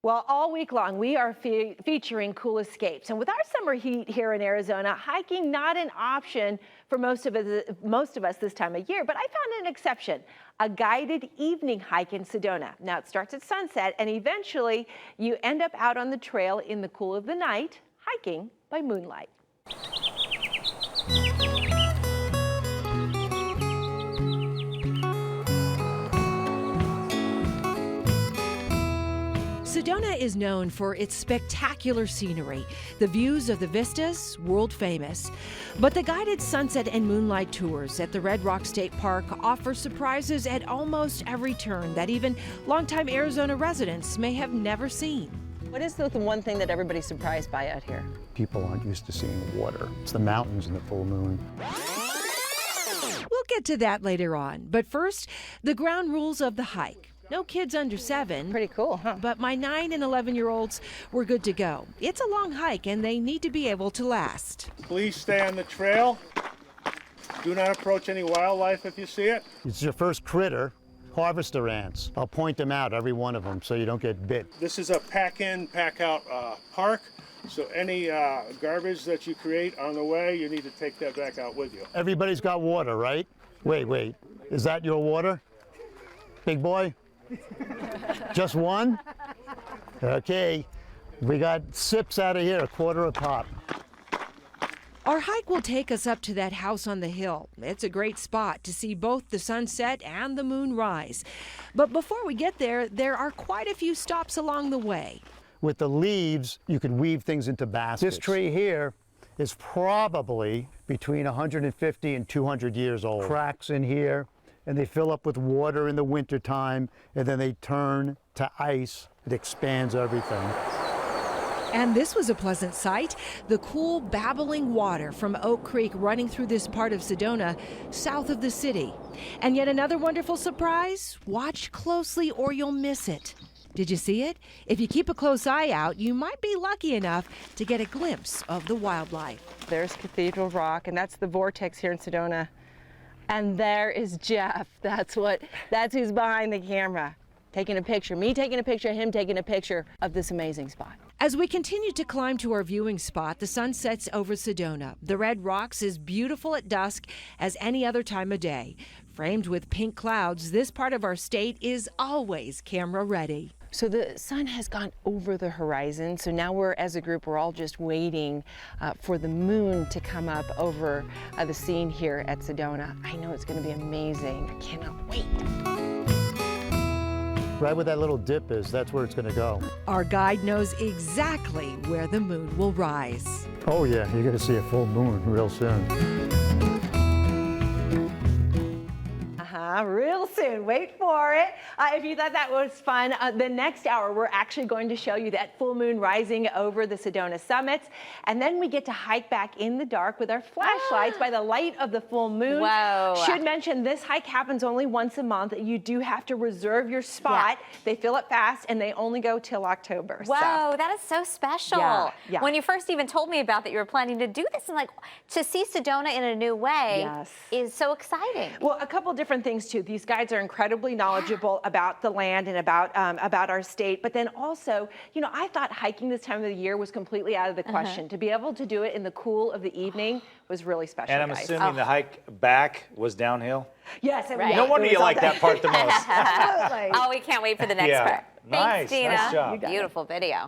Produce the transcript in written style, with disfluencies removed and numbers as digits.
Well, all week long, we are featuring cool escapes. And with our summer heat here in Arizona, hiking not an option for most of us this time of year. But I found an exception, a guided evening hike in Sedona. Now, it starts at sunset, and eventually you end up out on the trail in the cool of the night, hiking by moonlight. Sedona is known for its spectacular scenery. The views of the vistas, world famous. But the guided sunset and moonlight tours at the Red Rock State Park offer surprises at almost every turn that even longtime Arizona residents may have never seen. What is the one thing that everybody's surprised by out here? People aren't used to seeing water. It's the mountains and the full moon. We'll get to that later on. But first, the ground rules of the hike. No kids under 7. Pretty cool, huh? But my 9 and 11-year-olds were good to go. It's a long hike, and they need to be able to last. Please stay on the trail. Do not approach any wildlife if you see it. It's your first critter, harvester ants. I'll point them out, every one of them, so you don't get bit. This is a pack-in, pack-out park, so any garbage that you create on the way, you need to take that back out with you. Everybody's got water, right? Wait. Is that your water? Big boy? Just one? Okay. We got sips out of here, a quarter a pop. Our hike will take us up to that house on the hill. It's a great spot to see both the sunset and the moon rise. But before we get there, there are quite a few stops along the way. With the leaves, you could weave things into baskets. This tree here is probably between 150 and 200 years old. Cracks in here, and they fill up with water in the wintertime, and then they turn to ice. It expands everything. And this was a pleasant sight, the cool, babbling water from Oak Creek running through this part of Sedona, south of the city. And yet another wonderful surprise. Watch closely or you'll miss it. Did you see it? If you keep a close eye out, you might be lucky enough to get a glimpse of the wildlife. There's Cathedral Rock, and that's the vortex here in Sedona. And there is Jeff. That's who's behind the camera. Taking a picture, me taking a picture, him taking a picture of this amazing spot. As we continue to climb to our viewing spot, the sun sets over Sedona. The Red Rocks is beautiful at dusk as any other time of day. Framed with pink clouds, this part of our state is always camera ready. So the sun has gone over the horizon, so now as a group, we're all just waiting for the moon to come up over the scene here at Sedona. I know it's going to be amazing. I cannot wait. Right where that little dip is, that's where it's going to go. Our guide knows exactly where the moon will rise. Oh yeah, you're going to see a full moon real soon. Real soon. Wait for it. If you thought that was fun, the next hour we're actually going to show you that full moon rising over the Sedona summits, and then we get to hike back in the dark with our flashlights by the light of the full moon. Whoa. Should mention this hike happens only once a month. You do have to reserve your spot. Yeah. They fill up fast, and they only go till October. Whoa, that is so special. Yeah. When you first even told me about that you were planning to do this, and like to see Sedona in a new way is so exciting. Well, a couple different things too. These guides are incredibly knowledgeable about the land and about our state. But then also, you know, I thought hiking this time of the year was completely out of the question. To be able to do it in the cool of the evening was really special. And I'm assuming the hike back was downhill. Yes, right. No wonder you like that part the most. Absolutely. Oh, we can't wait for the next part. Nice. Thanks, Dina. Nice job. Beautiful video.